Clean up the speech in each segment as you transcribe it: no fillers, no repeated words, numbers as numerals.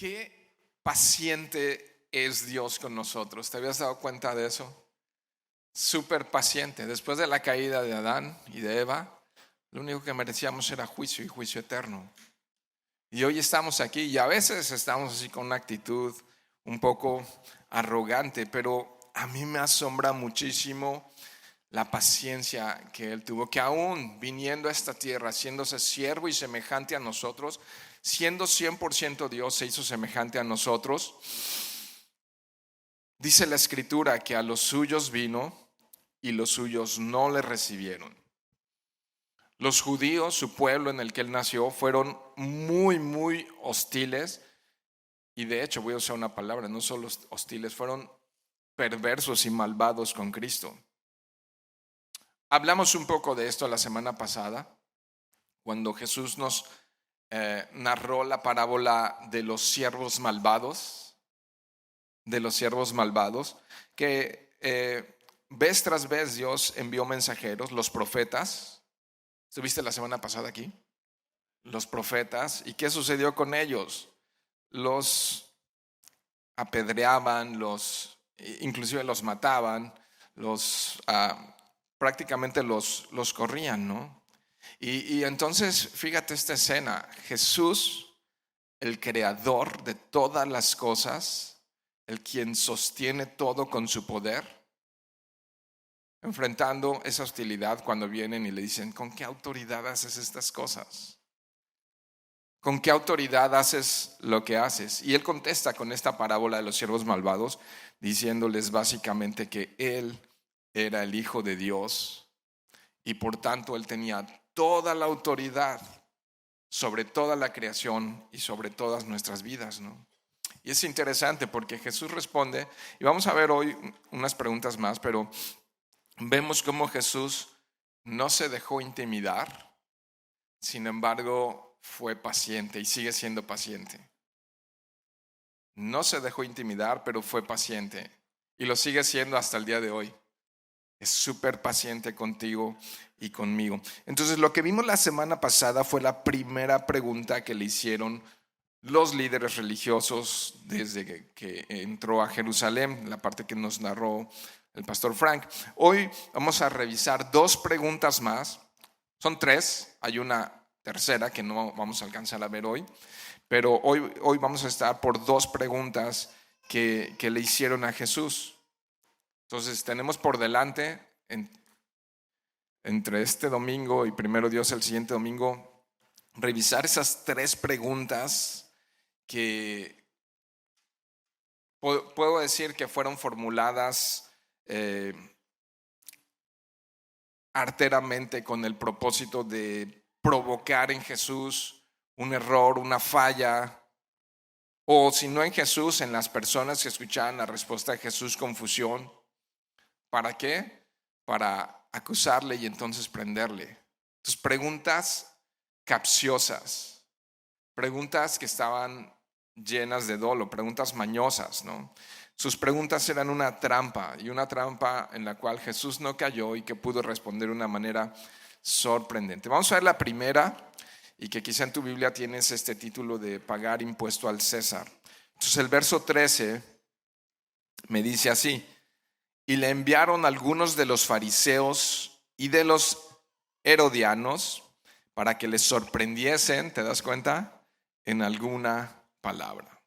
Qué paciente es Dios con nosotros. ¿Te habías dado cuenta de eso? Súper paciente. Después de la caída de Adán y de Eva, lo único que merecíamos era juicio y juicio eterno. Y hoy estamos aquí y a veces estamos así con una actitud un poco arrogante, pero a mí me asombra muchísimo la paciencia que Él tuvo, que aún viniendo a esta tierra, haciéndose siervo y semejante a nosotros, siendo 100% Dios, se hizo semejante a nosotros. Dice la Escritura que a los suyos vino y los suyos no le recibieron. Los judíos, su pueblo en el que Él nació, fueron muy hostiles. Y de hecho, voy a usar una palabra, no solo hostiles, fueron perversos y malvados con Cristo. Hablamos un poco de esto la semana pasada, cuando Jesús nos narró la parábola de los siervos malvados, que vez tras vez Dios envió mensajeros, los profetas. ¿Estuviste la semana pasada aquí? Los profetas. ¿Y qué sucedió con ellos? Los apedreaban, inclusive los mataban, prácticamente los corrían, ¿no? Y entonces, fíjate esta escena. Jesús, el creador de todas las cosas, el quien sostiene todo con su poder, enfrentando esa hostilidad cuando vienen y le dicen: ¿con qué autoridad haces estas cosas? ¿Con qué autoridad haces lo que haces? Y Él contesta con esta parábola de los siervos malvados, diciéndoles básicamente que Él era el Hijo de Dios y por tanto Él tenía toda la autoridad sobre toda la creación y sobre todas nuestras vidas, ¿no? Y es interesante porque Jesús responde, y vamos a ver hoy unas preguntas más, pero vemos cómo Jesús no se dejó intimidar, sin embargo fue paciente y sigue siendo paciente. No se dejó intimidar, pero fue paciente y lo sigue siendo hasta el día de hoy. Es súper paciente contigo y conmigo. Entonces, lo que vimos la semana pasada fue la primera pregunta que le hicieron los líderes religiosos desde que entró a Jerusalén, la parte que nos narró el pastor Frank. Hoy vamos a revisar dos preguntas más. Son tres, hay una tercera que no vamos a alcanzar a ver hoy, pero hoy vamos a estar por dos preguntas que le hicieron a Jesús. Entonces tenemos por delante, entre este domingo y primero Dios el siguiente domingo, revisar esas tres preguntas que puedo decir que fueron formuladas arteramente con el propósito de provocar en Jesús un error, una falla, o si no en Jesús, en las personas que escuchaban la respuesta de Jesús, confusión. ¿Para qué? Para acusarle y entonces prenderle. Entonces, preguntas capciosas, preguntas que estaban llenas de dolo, preguntas mañosas, ¿no? Sus preguntas eran una trampa, y una trampa en la cual Jesús no cayó y que pudo responder de una manera sorprendente. Vamos a ver la primera, y que quizá en tu Biblia tienes este título de pagar impuesto al César. Entonces el verso 13 me dice así: y le enviaron algunos de los fariseos y de los herodianos para que les sorprendiesen, ¿te das cuenta?, en alguna palabra.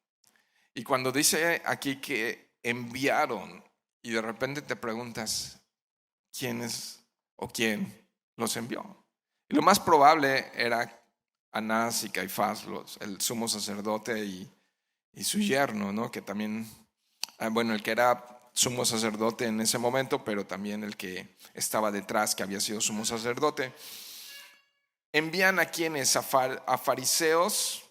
Y cuando dice aquí que enviaron, y de repente te preguntas, ¿quién es o quién los envió? Y lo más probable era Anás y Caifás, el sumo sacerdote y su yerno, ¿no? Que también, el que era sumo sacerdote en ese momento, pero también el que estaba detrás, que había sido sumo sacerdote. Envían a quienes, a fariseos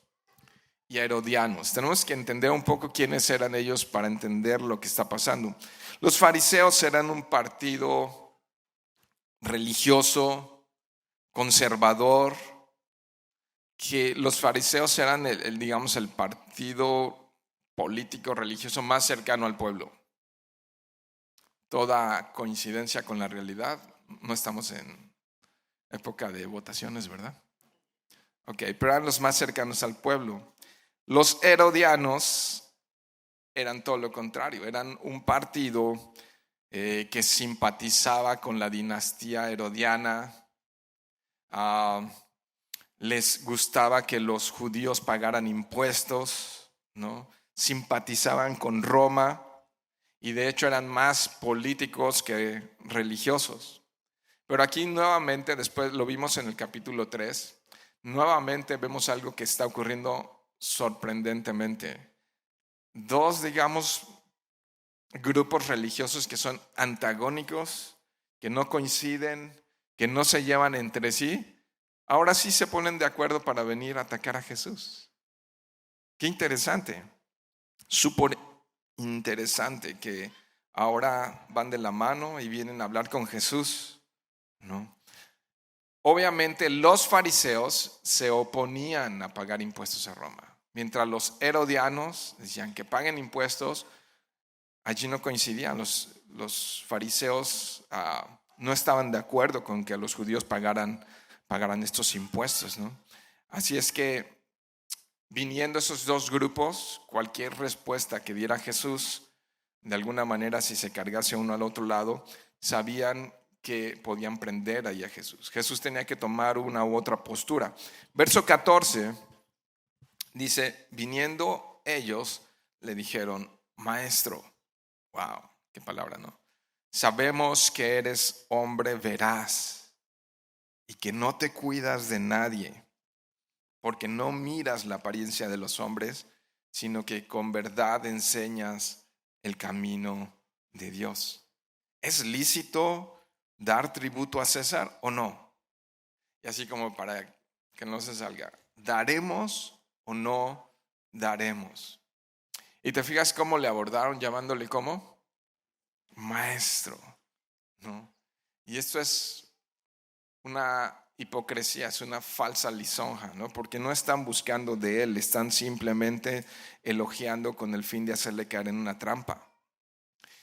y a herodianos. Tenemos que entender un poco quiénes eran ellos para entender lo que está pasando. Los fariseos eran un partido religioso, conservador, que los fariseos eran el partido político religioso más cercano al pueblo. Toda coincidencia con la realidad. No estamos en época de votaciones, ¿verdad? Ok, pero eran los más cercanos al pueblo. Los herodianos eran todo lo contrario, eran un partido que simpatizaba con la dinastía herodiana. Ah, les gustaba que los judíos pagaran impuestos, ¿no? Simpatizaban con Roma y de hecho eran más políticos que religiosos. Pero aquí nuevamente, después lo vimos en el capítulo 3, nuevamente vemos algo que está ocurriendo sorprendentemente. Dos, digamos, grupos religiosos que son antagónicos, que no coinciden, que no se llevan entre sí, ahora sí se ponen de acuerdo para venir a atacar a Jesús. Qué interesante, súper interesante que ahora van de la mano y vienen a hablar con Jesús, ¿no? Obviamente los fariseos se oponían a pagar impuestos a Roma, mientras los herodianos decían que paguen impuestos. Allí no coincidían, los fariseos no estaban de acuerdo con que los judíos pagaran estos impuestos, ¿no? Así es que viniendo esos dos grupos, cualquier respuesta que diera Jesús, de alguna manera si se cargase uno al otro lado, sabían que podían prender ahí a Jesús. Jesús tenía que tomar una u otra postura. Verso 14 dice, viniendo ellos le dijeron, maestro. Wow, qué palabra, ¿no? Sabemos que eres hombre veraz y que no te cuidas de nadie, porque no miras la apariencia de los hombres, sino que con verdad enseñas el camino de Dios. ¿Es lícito dar tributo a César o no? Y así como para que no se salga, ¿daremos o no daremos? Y te fijas cómo le abordaron llamándole ¿cómo? Maestro, ¿no? Y esto es una hipocresía, es una falsa lisonja, ¿no? Porque no están buscando de él, están simplemente elogiando con el fin de hacerle caer en una trampa.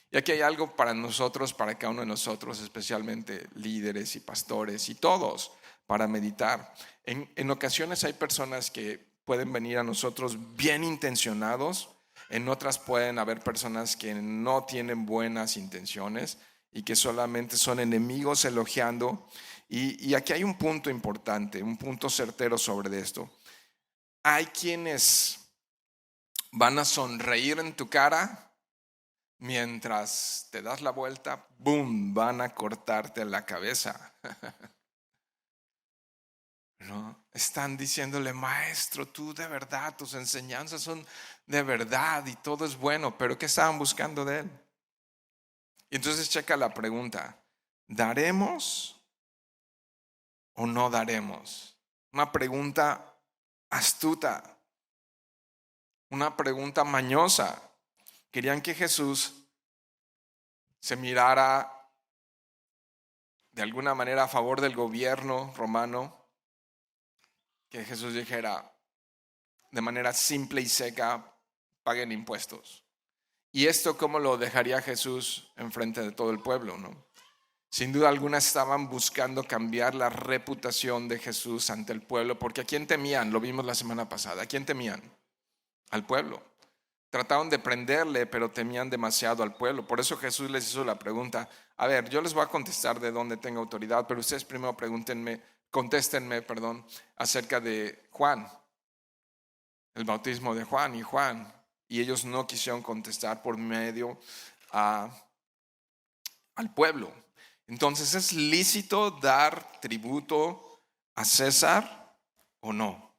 Y aquí hay algo para nosotros, para cada uno de nosotros, especialmente líderes y pastores y todos, para meditar. En ocasiones hay personas que pueden venir a nosotros bien intencionados, en otras pueden haber personas que no tienen buenas intenciones y que solamente son enemigos elogiando. Y aquí hay un punto importante, un punto certero sobre esto. Hay quienes van a sonreír en tu cara mientras te das la vuelta, ¡boom!, van a cortarte la cabeza. ¿No? Están diciéndole, maestro, tú de verdad, tus enseñanzas son de verdad y todo es bueno, pero ¿qué estaban buscando de él? Y entonces checa la pregunta, ¿daremos o no daremos? Una pregunta astuta, una pregunta mañosa. Querían que Jesús se mirara de alguna manera a favor del gobierno romano, que Jesús dijera de manera simple y seca, paguen impuestos. ¿Y esto cómo lo dejaría Jesús enfrente de todo el pueblo, no? Sin duda alguna estaban buscando cambiar la reputación de Jesús ante el pueblo, porque ¿a quién temían? Lo vimos la semana pasada. ¿A quién temían? Al pueblo. Trataron de prenderle, pero temían demasiado al pueblo. Por eso Jesús les hizo la pregunta, a ver, yo les voy a contestar de dónde tengo autoridad, pero ustedes primero contéstenme, acerca de Juan, el bautismo de Juan y Juan. Y ellos no quisieron contestar por medio al pueblo. Entonces, ¿es lícito dar tributo a César o no?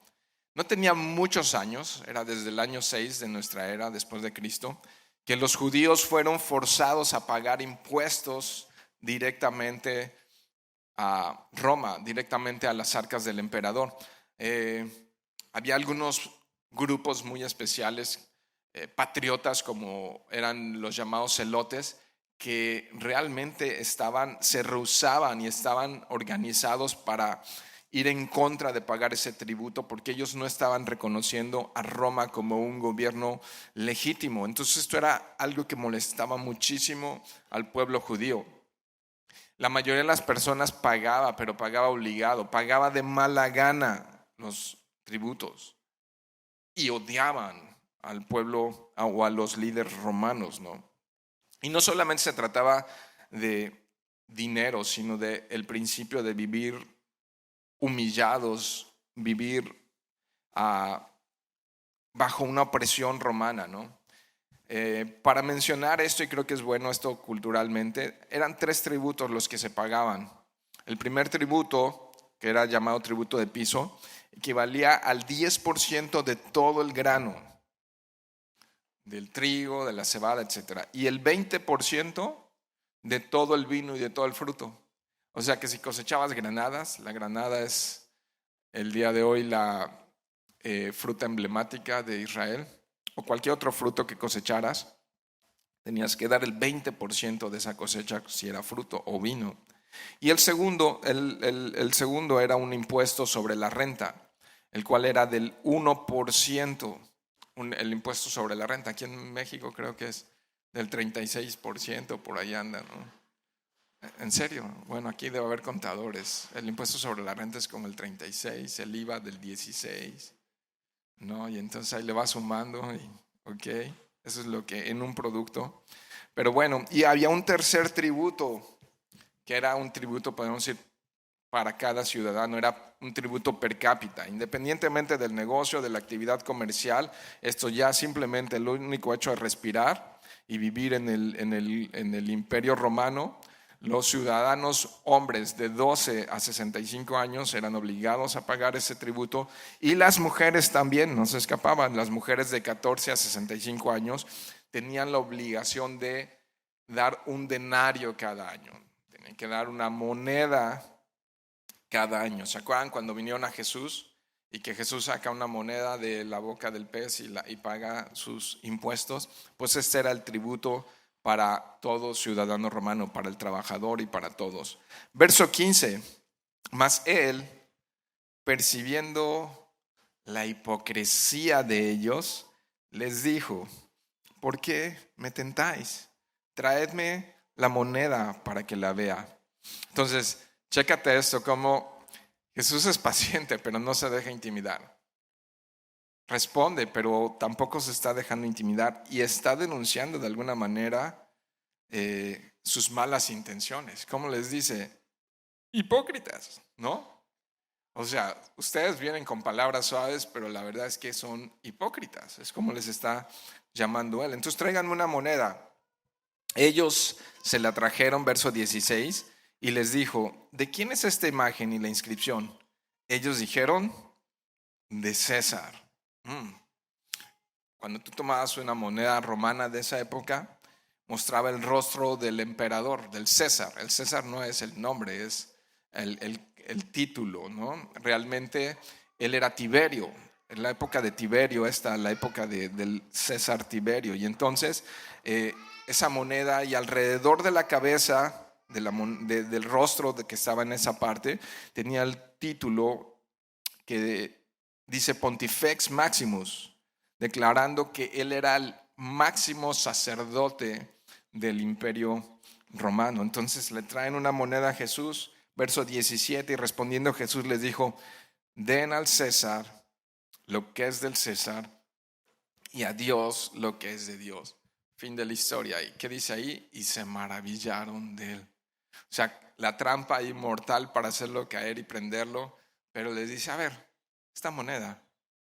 No tenía muchos años, era desde el año 6 de nuestra era después de Cristo, que los judíos fueron forzados a pagar impuestos directamente a Roma, directamente a las arcas del emperador. Había algunos grupos muy especiales, patriotas como eran los llamados celotes, que realmente se rehusaban y estaban organizados para ir en contra de pagar ese tributo porque ellos no estaban reconociendo a Roma como un gobierno legítimo. Entonces esto era algo que molestaba muchísimo al pueblo judío. La mayoría de las personas pagaba, pero pagaba obligado, pagaba de mala gana los tributos. y odiaban al pueblo o a los líderes romanos, ¿no? Y no solamente se trataba de dinero, sino de el principio de vivir humillados, vivir bajo una opresión romana, ¿no? Para mencionar esto, y creo que es bueno esto culturalmente, eran 3 tributos los que se pagaban. El primer tributo, que era llamado tributo de piso, equivalía al 10% de todo el grano, del trigo, de la cebada, etc. Y el 20% de todo el vino y de todo el fruto. O sea que si cosechabas granadas, la granada es el día de hoy la fruta emblemática de Israel, o cualquier otro fruto que cosecharas, tenías que dar el 20% de esa cosecha si era fruto o vino. Y el segundo era un impuesto sobre la renta, el cual era del 1%, el impuesto sobre la renta. Aquí en México creo que es del 36%, por ahí anda, ¿no? En serio, bueno, aquí debe haber contadores. El impuesto sobre la renta es como el 36, el IVA del 16, ¿no? Y entonces ahí le va sumando, ok, eso es lo que en un producto. Pero bueno, y había un tercer tributo, que era un tributo, podemos decir, para cada ciudadano, era un tributo per cápita, independientemente del negocio, de la actividad comercial. Esto ya simplemente el único hecho de respirar y vivir en el Imperio Romano. Los ciudadanos hombres de 12 a 65 años eran obligados a pagar ese tributo, y las mujeres también no se escapaban. Las mujeres de 14 a 65 años tenían la obligación de dar un denario cada año, tenían que dar una moneda cada año. ¿Se acuerdan cuando vinieron a Jesús y que Jesús saca una moneda de la boca del pez y paga sus impuestos? Pues este era el tributo para todo ciudadano romano, para el trabajador y para todos. Verso 15, mas él, percibiendo la hipocresía de ellos, les dijo: ¿por qué me tentáis? Traedme la moneda para que la vea. Entonces, chécate esto, como Jesús es paciente, pero no se deja intimidar. Responde, pero tampoco se está dejando intimidar, y está denunciando de alguna manera sus malas intenciones. ¿Cómo les dice? Hipócritas, ¿no? O sea, ustedes vienen con palabras suaves, pero la verdad es que son hipócritas. Es como les está llamando él. Entonces tráiganme una moneda. Ellos se la trajeron, verso 16, y les dijo: ¿de quién es esta imagen y la inscripción? Ellos dijeron: de César. Cuando tú tomabas una moneda romana de esa época, mostraba el rostro del emperador, del César. El César no es el nombre, es el título, ¿no? Realmente él era Tiberio. En la época de Tiberio, la época del César Tiberio. Y entonces esa moneda, y alrededor de la cabeza, del rostro que estaba en esa parte, tenía el título que dice Pontifex Maximus, declarando que él era el máximo sacerdote del Imperio Romano. Entonces le traen una moneda a Jesús, verso 17, y respondiendo Jesús les dijo: den al César lo que es del César, y a Dios lo que es de Dios. Fin de la historia. ¿Y qué dice ahí? Y se maravillaron de él. O sea, la trampa inmortal para hacerlo caer y prenderlo, pero les dice: a ver, esta moneda,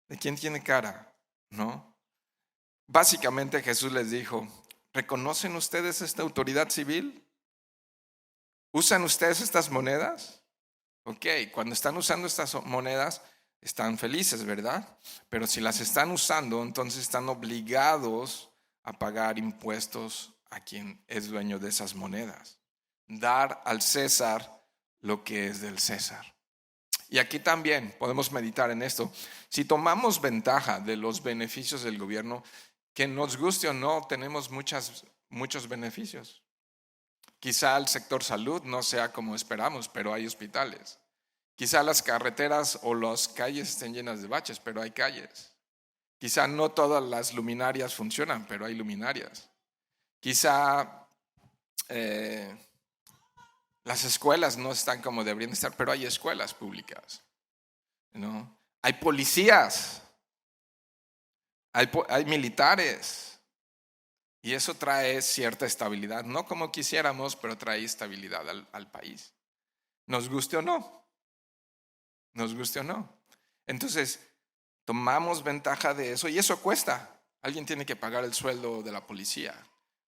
¿de quién tiene cara? ¿No? Básicamente Jesús les dijo: ¿reconocen ustedes esta autoridad civil? ¿Usan ustedes estas monedas? Ok, cuando están usando estas monedas están felices, ¿verdad? Pero si las están usando, entonces están obligados a pagar impuestos a quien es dueño de esas monedas. Dar al César lo que es del César. Y aquí también podemos meditar en esto. Si tomamos ventaja de los beneficios del gobierno, que nos guste o no, tenemos muchos beneficios. Quizá el sector salud no sea como esperamos, pero hay hospitales. Quizá las carreteras o las calles estén llenas de baches, pero hay calles. Quizá no todas las luminarias funcionan, pero hay luminarias. Quizá las escuelas no están como deberían estar, pero hay escuelas públicas, ¿no? Hay policías, Hay militares. Y eso trae cierta estabilidad. No como quisiéramos, pero trae estabilidad al país. Nos guste o no. Nos guste o no. Entonces, tomamos ventaja de eso y eso cuesta. Alguien tiene que pagar el sueldo de la policía.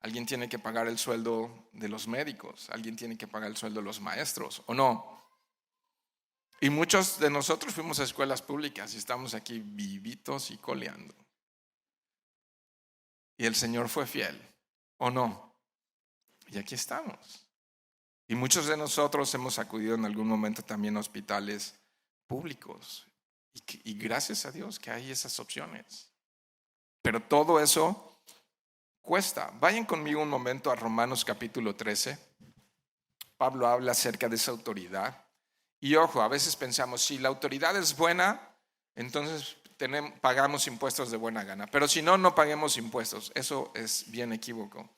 Alguien tiene que pagar el sueldo de los médicos. Alguien tiene que pagar el sueldo de los maestros, ¿o no? Y muchos de nosotros fuimos a escuelas públicas y estamos aquí vivitos y coleando. Y el Señor fue fiel, ¿o no? Y aquí estamos. Y muchos de nosotros hemos acudido en algún momento también a hospitales públicos. Y gracias a Dios que hay esas opciones. Pero todo eso cuesta. Vayan conmigo un momento a Romanos capítulo 13. Pablo habla acerca de esa autoridad. Y ojo, a veces pensamos, si la autoridad es buena, entonces pagamos impuestos de buena gana. Pero si no, no paguemos impuestos. Eso es bien equívoco.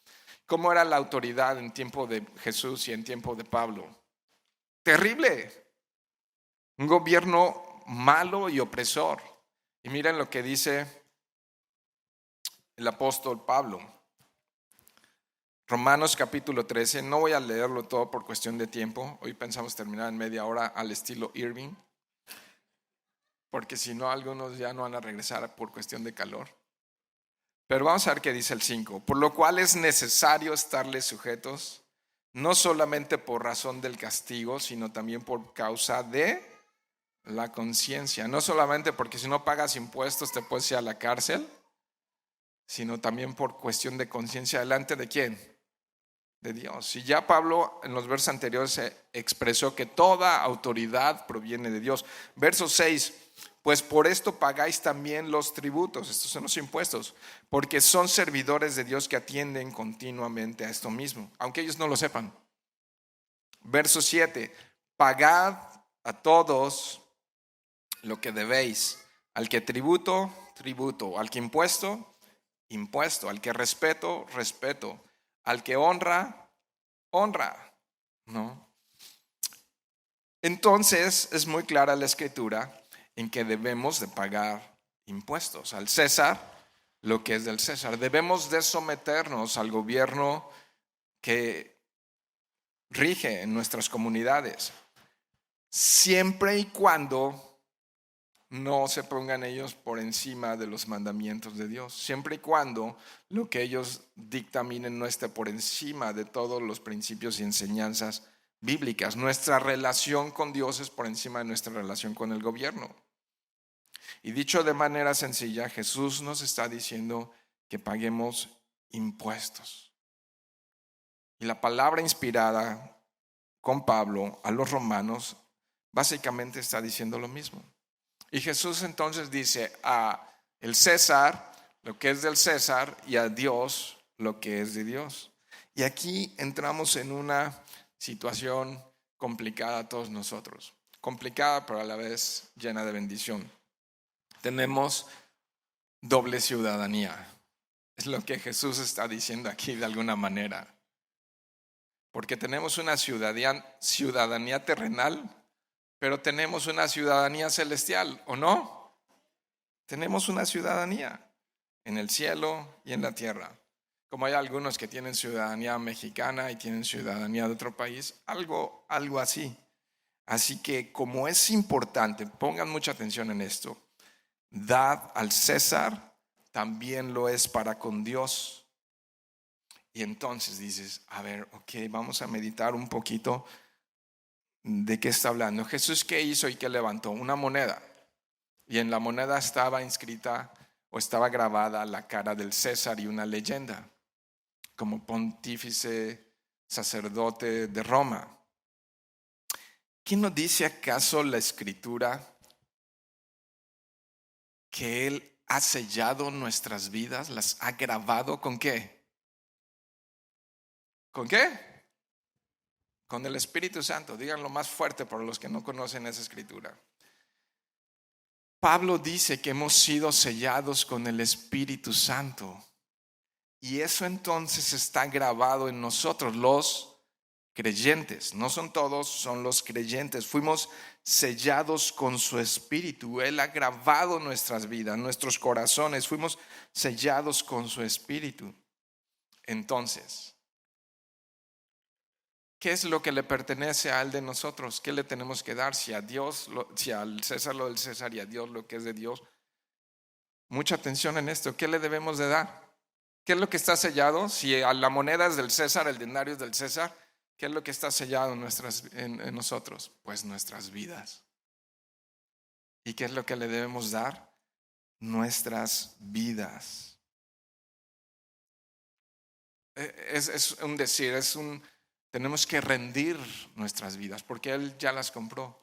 ¿Cómo era la autoridad en tiempo de Jesús y en tiempo de Pablo? Terrible. Un gobierno malo y opresor. Y miren lo que dice el apóstol Pablo. Romanos capítulo 13, no voy a leerlo todo por cuestión de tiempo. Hoy pensamos terminar en media hora al estilo Irving, porque si no, algunos ya no van a regresar por cuestión de calor. Pero vamos a ver qué dice el 5. Por lo cual es necesario estarles sujetos, no solamente por razón del castigo, sino también por causa de la conciencia. No solamente porque si no pagas impuestos te puedes ir a la cárcel, sino también por cuestión de conciencia. ¿Delante de quién? De Dios. Y ya Pablo en los versos anteriores expresó que toda autoridad proviene de Dios. Verso 6, pues por esto pagáis también los tributos, estos son los impuestos, porque son servidores de Dios que atienden continuamente a esto mismo, aunque ellos no lo sepan. Verso 7, pagad a todos lo que debéis, al que tributo, tributo, al que impuesto, impuesto, al que respeto, respeto, al que honra, honra, ¿no? Entonces es muy clara la escritura en que debemos de pagar impuestos al César, lo que es del César. Debemos de someternos al gobierno que rige en nuestras comunidades, siempre y cuando no se pongan ellos por encima de los mandamientos de Dios, siempre y cuando lo que ellos dictaminen no esté por encima de todos los principios y enseñanzas bíblicas. Nuestra relación con Dios es por encima de nuestra relación con el gobierno. Y dicho de manera sencilla, Jesús nos está diciendo que paguemos impuestos. Y la palabra inspirada con Pablo a los romanos básicamente está diciendo lo mismo. Y Jesús entonces dice a el César lo que es del César y a Dios lo que es de Dios. Y aquí entramos en una situación complicada a todos nosotros. Complicada pero a la vez llena de bendición. Tenemos doble ciudadanía. Es lo que Jesús está diciendo aquí de alguna manera. Porque tenemos una ciudadanía terrenal, pero tenemos una ciudadanía celestial, ¿o no? Tenemos una ciudadanía en el cielo y en la tierra. Como hay algunos que tienen ciudadanía mexicana y tienen ciudadanía de otro país, algo así. Así que como es importante, pongan mucha atención en esto, dad al César, también lo es para con Dios. Y entonces dices, a ver, ok, vamos a meditar un poquito. ¿De qué está hablando? Jesús, ¿qué hizo y qué levantó? Una moneda. Y en la moneda estaba inscrita o estaba grabada la cara del César y una leyenda, como pontífice sacerdote de Roma. ¿Qué nos dice acaso la Escritura? Que Él ha sellado nuestras vidas, las ha grabado ¿con qué? ¿Con qué? Con el Espíritu Santo. Díganlo más fuerte para los que no conocen esa escritura. Pablo dice que hemos sido sellados con el Espíritu Santo. Y eso entonces está grabado en nosotros, los creyentes. No son todos, son los creyentes. Fuimos sellados con su espíritu. Él ha grabado nuestras vidas, nuestros corazones. Fuimos sellados con su espíritu. Entonces, ¿qué es lo que le pertenece a él de nosotros? ¿Qué le tenemos que dar? Si a Dios, si al César lo del César y a Dios lo que es de Dios. Mucha atención en esto. ¿Qué le debemos de dar? ¿Qué es lo que está sellado? Si a la moneda es del César, el denario es del César, ¿qué es lo que está sellado en nosotros? Pues nuestras vidas. ¿Y qué es lo que le debemos dar? Nuestras vidas. Es un decir, tenemos que rendir nuestras vidas porque Él ya las compró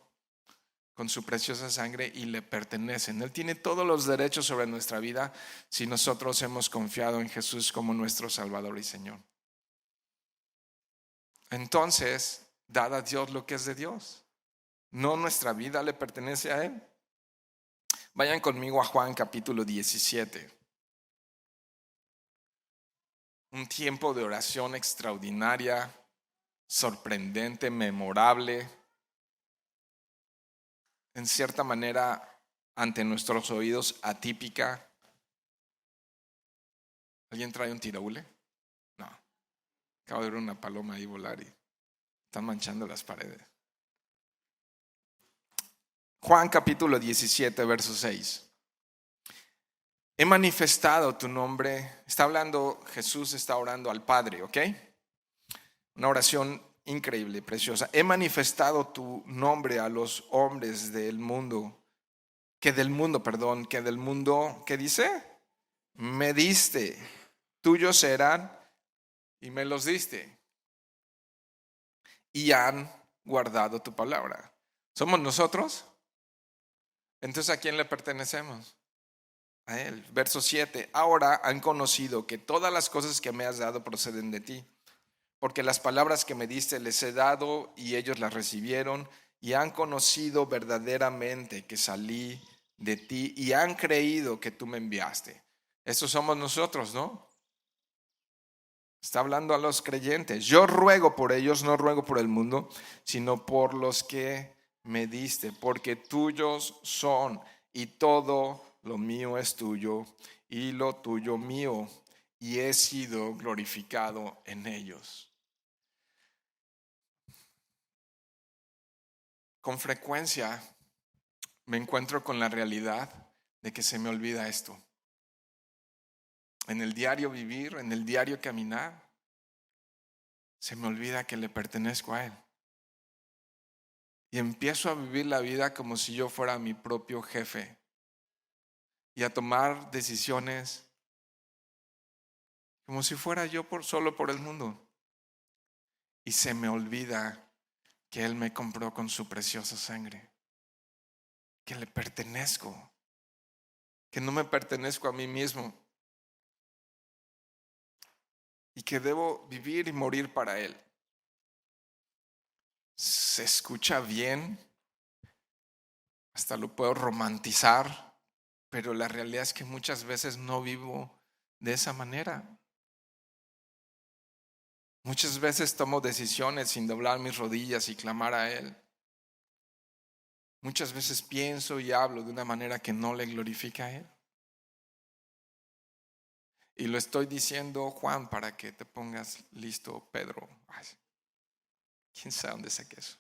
con su preciosa sangre y le pertenecen. Él tiene todos los derechos sobre nuestra vida si nosotros hemos confiado en Jesús como nuestro Salvador y Señor. Entonces, dad a Dios lo que es de Dios. No, nuestra vida le pertenece a Él. Vayan conmigo a Juan capítulo 17. Un tiempo de oración extraordinaria, sorprendente, memorable. En cierta manera, ante nuestros oídos, atípica. ¿Alguien trae un tiraule? No. Acabo de ver una paloma ahí volar y están manchando las paredes. Juan capítulo 17, verso 6. He manifestado tu nombre. Está hablando, Jesús está orando al Padre, ¿ok? Una oración increíble, preciosa. He manifestado tu nombre a los hombres del mundo. ¿Qué dice? Me diste. Tuyos eran y me los diste. Y han guardado tu palabra. ¿Somos nosotros? Entonces, ¿a quién le pertenecemos? A Él. Verso 7. Ahora han conocido que todas las cosas que me has dado proceden de ti. Porque las palabras que me diste les he dado y ellos las recibieron y han conocido verdaderamente que salí de ti y han creído que tú me enviaste. Estos somos nosotros, ¿no? Está hablando a los creyentes. Yo ruego por ellos, no ruego por el mundo, sino por los que me diste, porque tuyos son y todo lo mío es tuyo y lo tuyo mío, y he sido glorificado en ellos. Con frecuencia me encuentro con la realidad de que se me olvida esto. En el diario vivir, en el diario caminar, se me olvida que le pertenezco a Él. Y empiezo a vivir la vida como si yo fuera mi propio jefe y a tomar decisiones como si fuera yo solo por el mundo. Y se me olvida que Él me compró con su preciosa sangre, que le pertenezco, que no me pertenezco a mí mismo y que debo vivir y morir para Él. Se escucha bien, hasta lo puedo romantizar, pero la realidad es que muchas veces no vivo de esa manera. Muchas veces tomo decisiones sin doblar mis rodillas y clamar a Él. Muchas veces pienso y hablo de una manera que no le glorifica a Él. Y lo estoy diciendo, Juan, para que te pongas listo, Pedro. Ay, ¿quién sabe dónde saqué eso?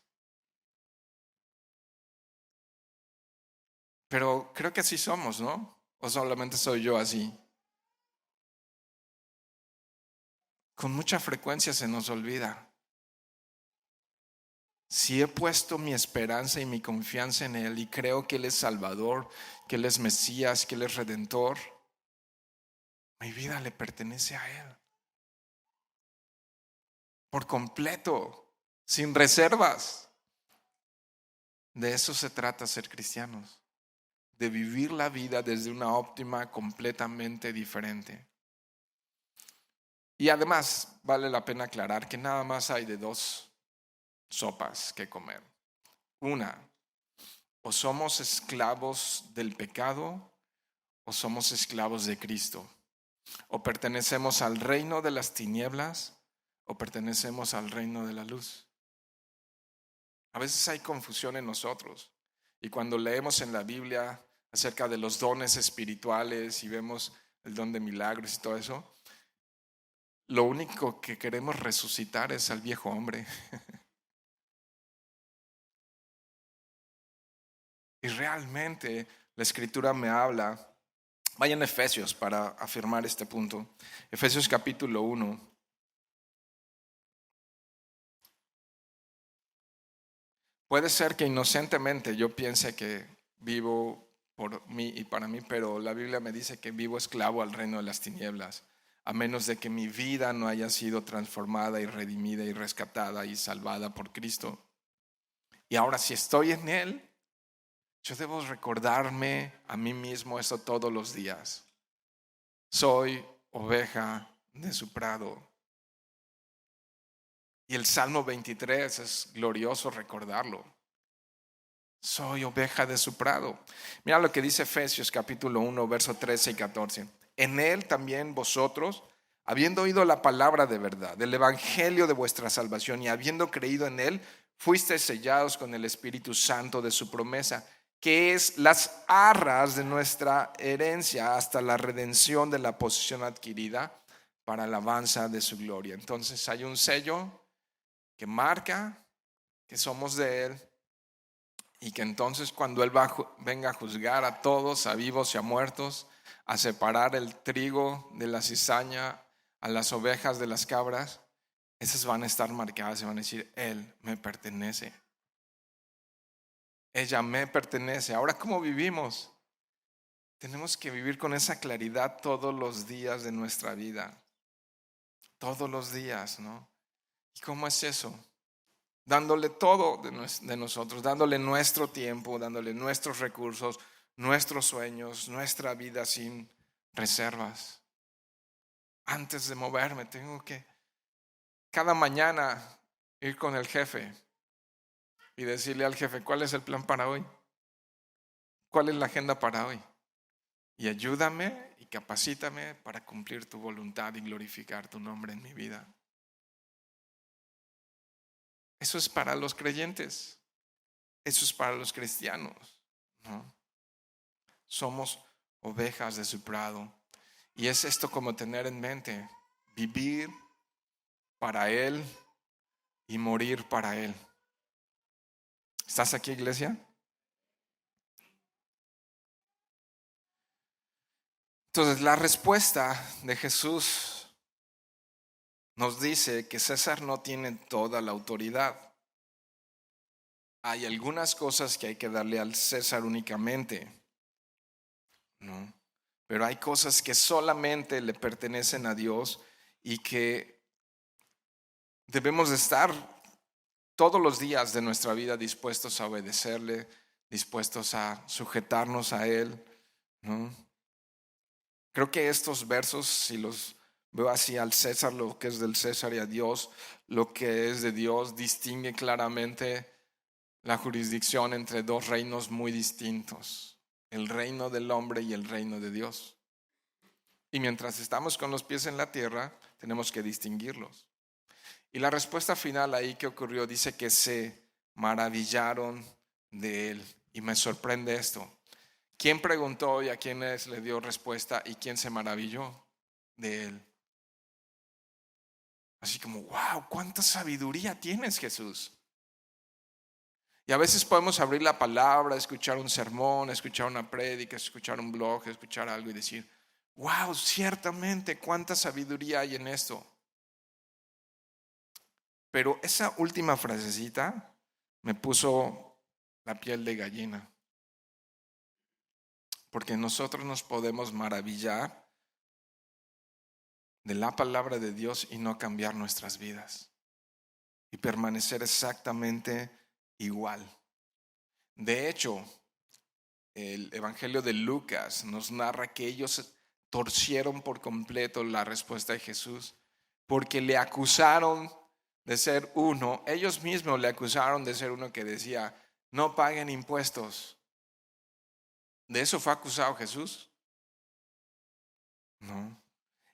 Pero creo que así somos, ¿no? ¿O solamente soy yo así? Con mucha frecuencia se nos olvida. Si he puesto mi esperanza y mi confianza en Él y creo que Él es Salvador, que Él es Mesías, que Él es Redentor, mi vida le pertenece a Él. Por completo, sin reservas. De eso se trata ser cristianos. De vivir la vida desde una óptima completamente diferente. Y además vale la pena aclarar que nada más hay de dos sopas que comer. Una, o somos esclavos del pecado o somos esclavos de Cristo. O pertenecemos al reino de las tinieblas o pertenecemos al reino de la luz. A veces hay confusión en nosotros. Y cuando leemos en la Biblia acerca de los dones espirituales y vemos el don de milagros y todo eso, lo único que queremos resucitar es al viejo hombre. Y realmente la Escritura me habla. Vayan a Efesios para afirmar este punto. Efesios capítulo 1. Puede ser que inocentemente yo piense que vivo por mí y para mí, pero la Biblia me dice que vivo esclavo al reino de las tinieblas, a menos de que mi vida no haya sido transformada y redimida y rescatada y salvada por Cristo. Y ahora si estoy en Él, yo debo recordarme a mí mismo eso todos los días. Soy oveja de su prado. Y el Salmo 23 es glorioso recordarlo. Soy oveja de su prado. Mira lo que dice Efesios capítulo 1, verso 13 y 14. En él también vosotros, habiendo oído la palabra de verdad, del evangelio de vuestra salvación y habiendo creído en él, fuisteis sellados con el Espíritu Santo de su promesa, que es las arras de nuestra herencia hasta la redención de la posesión adquirida para la alabanza de su gloria. Entonces hay un sello que marca que somos de él y que entonces cuando él venga a juzgar a todos, a vivos y a muertos, a separar el trigo de la cizaña, a las ovejas de las cabras, esas van a estar marcadas y van a decir, él me pertenece. Ella me pertenece. Ahora, ¿cómo vivimos? Tenemos que vivir con esa claridad todos los días de nuestra vida. Todos los días, ¿no? ¿Y cómo es eso? Dándole todo de nosotros, dándole nuestro tiempo, dándole nuestros recursos, nuestros sueños, nuestra vida sin reservas. Antes de moverme, tengo que cada mañana ir con el jefe y decirle al jefe, ¿cuál es el plan para hoy? ¿Cuál es la agenda para hoy? Y ayúdame y capacítame para cumplir tu voluntad y glorificar tu nombre en mi vida. Eso es para los creyentes. Eso es para los cristianos, ¿no? Somos ovejas de su prado. Y es esto como tener en mente, vivir para Él y morir para Él. ¿Estás aquí, iglesia? Entonces, la respuesta de Jesús nos dice que César no tiene toda la autoridad. Hay algunas cosas que hay que darle al César únicamente, ¿no? Pero hay cosas que solamente le pertenecen a Dios y que debemos de estar todos los días de nuestra vida dispuestos a obedecerle, dispuestos a sujetarnos a Él, ¿no? Creo que estos versos, si los veo así, al César lo que es del César y a Dios lo que es de Dios, distingue claramente la jurisdicción entre dos reinos muy distintos, el reino del hombre y el reino de Dios. Y mientras estamos con los pies en la tierra, tenemos que distinguirlos. Y la respuesta final ahí que ocurrió dice que se maravillaron de él. Y me sorprende esto. ¿Quién preguntó y a quiénes le dio respuesta y quién se maravilló de él? Así como, wow, cuánta sabiduría tienes, Jesús. Y a veces podemos abrir la palabra, escuchar un sermón, escuchar una prédica, escuchar un blog, escuchar algo y decir, wow, ciertamente cuánta sabiduría hay en esto. Pero esa última frasecita me puso la piel de gallina. Porque nosotros nos podemos maravillar de la palabra de Dios y no cambiar nuestras vidas. Y permanecer exactamente igual. De hecho, el Evangelio de Lucas nos narra que ellos torcieron por completo la respuesta de Jesús porque le acusaron de ser uno, ellos mismos le acusaron de ser uno que decía, no paguen impuestos. ¿De eso fue acusado Jesús? No.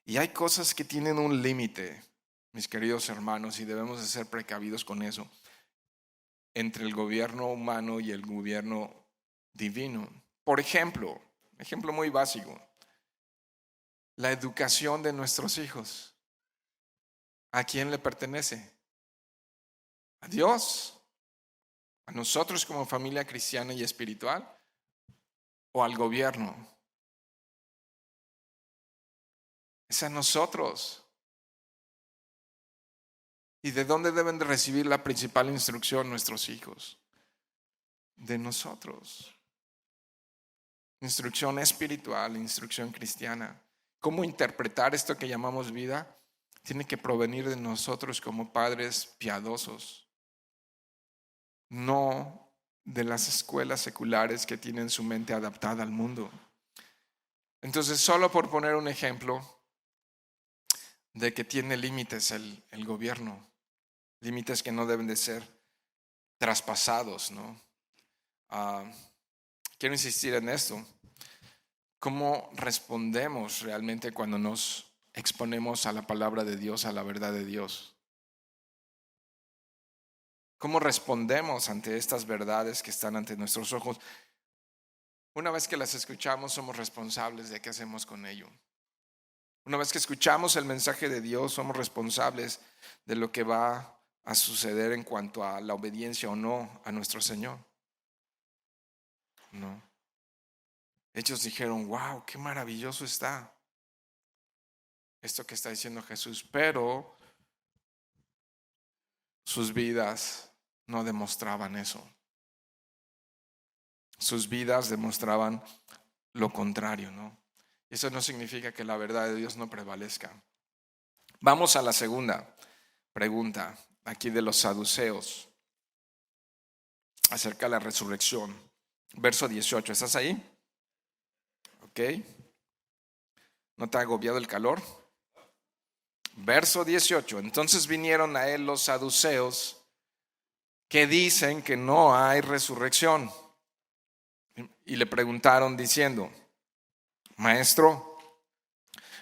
Y hay cosas que tienen un límite, mis queridos hermanos, y debemos de ser precavidos con eso. entre el gobierno humano y el gobierno divino. Por ejemplo, ejemplo muy básico, la educación de nuestros hijos. ¿A quién le pertenece? ¿A Dios? ¿A nosotros como familia cristiana y espiritual? ¿O al gobierno? Es a nosotros. ¿Y de dónde deben de recibir la principal instrucción nuestros hijos? De nosotros. Instrucción espiritual, instrucción cristiana. ¿Cómo interpretar esto que llamamos vida? Tiene que provenir de nosotros como padres piadosos, no de las escuelas seculares que tienen su mente adaptada al mundo. Entonces, solo por poner un ejemplo de que tiene límites el gobierno, límites que no deben de ser traspasados, ¿no? Quiero insistir en esto. ¿Cómo respondemos realmente cuando nos exponemos a la palabra de Dios, a la verdad de Dios? ¿Cómo respondemos ante estas verdades que están ante nuestros ojos? Una vez que las escuchamos, somos responsables de qué hacemos con ello. Una vez que escuchamos el mensaje de Dios, somos responsables de lo que va a suceder en cuanto a la obediencia o no a nuestro Señor. No. Ellos dijeron, wow, qué maravilloso está esto que está diciendo Jesús, pero sus vidas no demostraban eso. Sus vidas demostraban lo contrario, ¿no? Eso no significa que la verdad de Dios no prevalezca. Vamos a la segunda pregunta aquí de los saduceos acerca de la resurrección. Verso 18, ¿estás ahí? ¿Ok? ¿No te ha agobiado el calor? Verso 18, entonces vinieron a él los saduceos que dicen que no hay resurrección y le preguntaron diciendo, Maestro,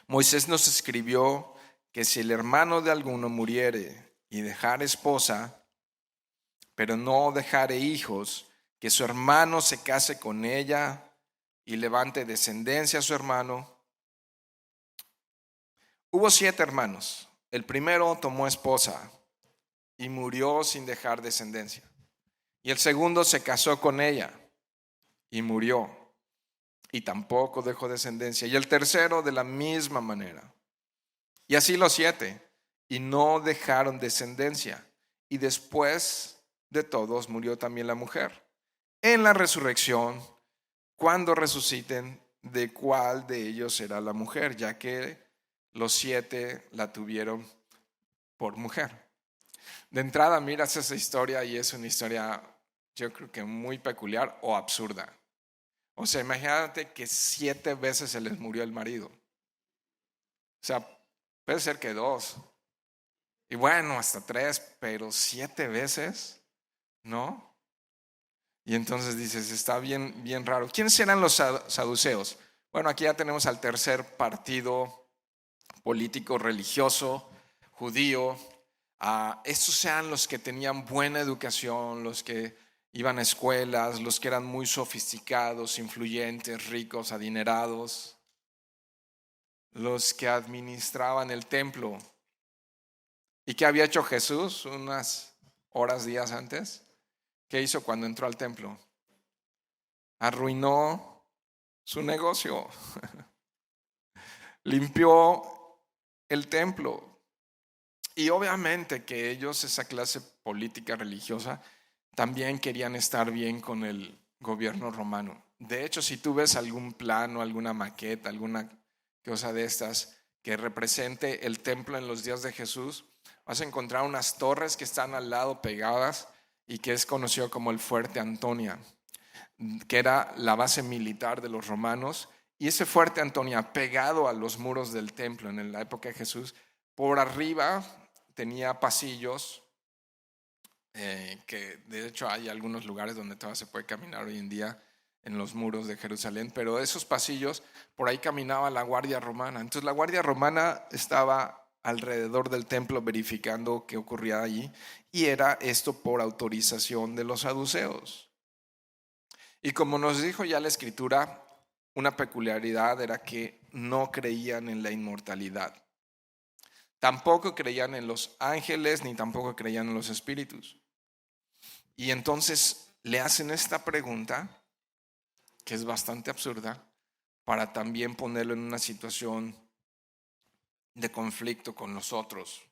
Moisés nos escribió que si el hermano de alguno muriere y dejare esposa, pero no dejare hijos, que su hermano se case con ella y levante descendencia a su hermano. Hubo 7 hermanos. El primero tomó esposa y murió sin dejar descendencia. Y el segundo se casó con ella y murió y tampoco dejó descendencia. Y el tercero de la misma manera. Y así los 7, y no dejaron descendencia. Y después de todos murió también la mujer. En la resurrección, cuando resuciten, ¿de cuál de ellos será la mujer? Ya que los 7 la tuvieron por mujer. De entrada miras esa historia y es una historia, yo creo que muy peculiar o absurda. O sea, imagínate que 7 veces se les murió el marido. O sea, puede ser que 2. Y bueno, hasta 3, pero 7 veces, ¿no? Y entonces dices, está bien, bien raro. ¿Quiénes eran los saduceos? Bueno, aquí ya tenemos al tercer partido político religioso judío. Estos eran los que tenían buena educación, los que iban a escuelas, los que eran muy sofisticados, influyentes, ricos, adinerados, los que administraban el templo. ¿Y qué había hecho Jesús unas horas, días antes? ¿Qué hizo cuando entró al templo? Arruinó su negocio. Limpió el templo. Y obviamente que ellos, esa clase política religiosa, también querían estar bien con el gobierno romano. De hecho, si tú ves algún plano, alguna maqueta, alguna cosa de estas que represente el templo en los días de Jesús, vas a encontrar unas torres que están al lado pegadas y que es conocido como el Fuerte Antonia, que era la base militar de los romanos. Y ese Fuerte Antonia, pegado a los muros del templo en la época de Jesús, por arriba tenía pasillos, que de hecho hay algunos lugares donde todavía se puede caminar hoy en día en los muros de Jerusalén, pero esos pasillos, por ahí caminaba la guardia romana. Entonces la guardia romana estaba alrededor del templo verificando qué ocurría allí, y era esto por autorización de los saduceos. Y como nos dijo ya la Escritura, una peculiaridad era que no creían en la inmortalidad. Tampoco creían en los ángeles, ni tampoco creían en los espíritus. Y entonces le hacen esta pregunta, que es bastante absurda, para también ponerlo en una situación de conflicto con nosotros.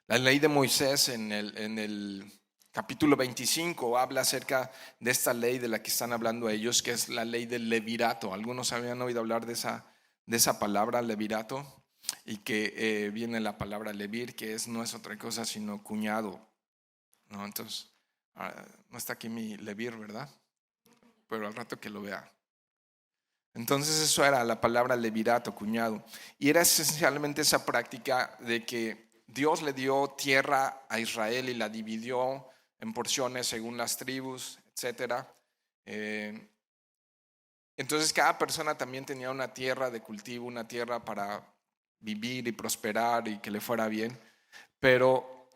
La ley de Moisés en el capítulo 25 habla acerca de esta ley de la que están hablando ellos, que es la ley del levirato. Algunos habían oído hablar de esa palabra levirato, y que viene la palabra levir, que no es otra cosa sino cuñado, ¿no? Entonces, no está aquí mi levir, ¿verdad? Pero al rato que lo vea. Entonces eso era la palabra levirato, cuñado. Y era esencialmente esa práctica de que Dios le dio tierra a Israel y la dividió en porciones según las tribus, etc. Entonces cada persona también tenía una tierra de cultivo, una tierra para vivir y prosperar y que le fuera bien. Pero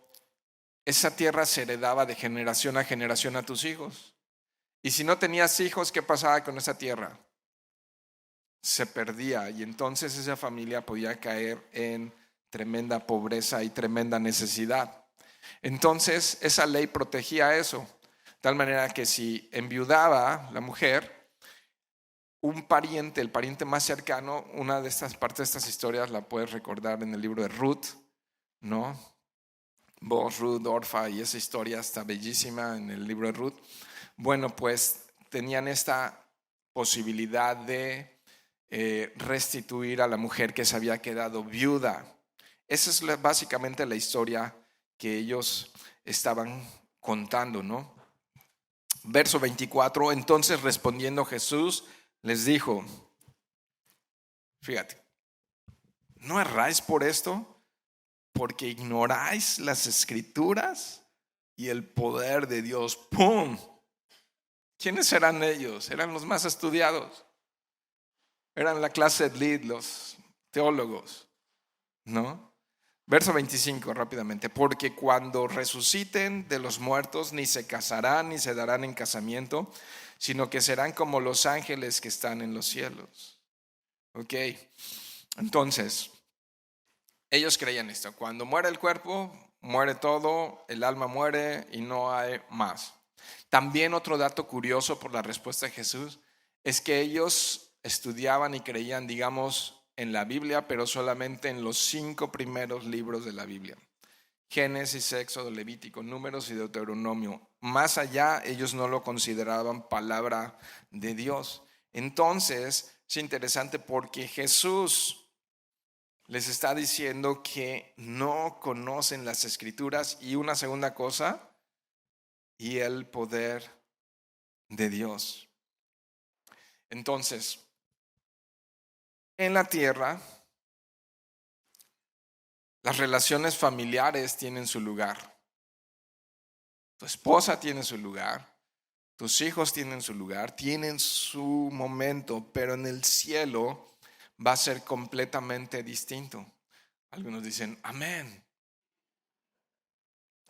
esa tierra se heredaba de generación a generación a tus hijos. Y si no tenías hijos, ¿qué pasaba con esa tierra? Se perdía, y entonces esa familia podía caer en tremenda pobreza y tremenda necesidad. Entonces esa ley protegía eso, de tal manera que si enviudaba la mujer, un pariente, el pariente más cercano, una de estas partes de estas historias la puedes recordar en el libro de Ruth, ¿no? Boaz, Ruth, Orfa, y esa historia está bellísima en el libro de Ruth. Bueno, pues tenían esta posibilidad de restituir a la mujer que se había quedado viuda. Esa es básicamente la historia que ellos estaban contando, ¿no? Verso 24, entonces respondiendo Jesús les dijo, fíjate, ¿no erráis por esto? Porque ignoráis las escrituras y el poder de Dios. ¡Pum! ¿Quiénes eran ellos? Eran los más estudiados. Eran la clase elite, los teólogos, ¿no? Verso 25 rápidamente. Porque cuando resuciten de los muertos, ni se casarán ni se darán en casamiento, sino que serán como los ángeles que están en los cielos. Ok, entonces, ellos creían esto. Cuando muere el cuerpo, muere todo, el alma muere y no hay más. También otro dato curioso por la respuesta de Jesús es que ellos estudiaban y creían, digamos, en la Biblia, pero solamente en los 5 primeros libros de la Biblia: Génesis, Éxodo, Levítico, Números y Deuteronomio. Más allá ellos no lo consideraban palabra de Dios. Entonces es interesante porque Jesús les está diciendo que no conocen las escrituras, y una segunda cosa, y el poder de Dios. Entonces, en la tierra, las relaciones familiares tienen su lugar. Tu esposa tiene su lugar, tus hijos tienen su lugar, tienen su momento, pero en el cielo va a ser completamente distinto. Algunos dicen, amén.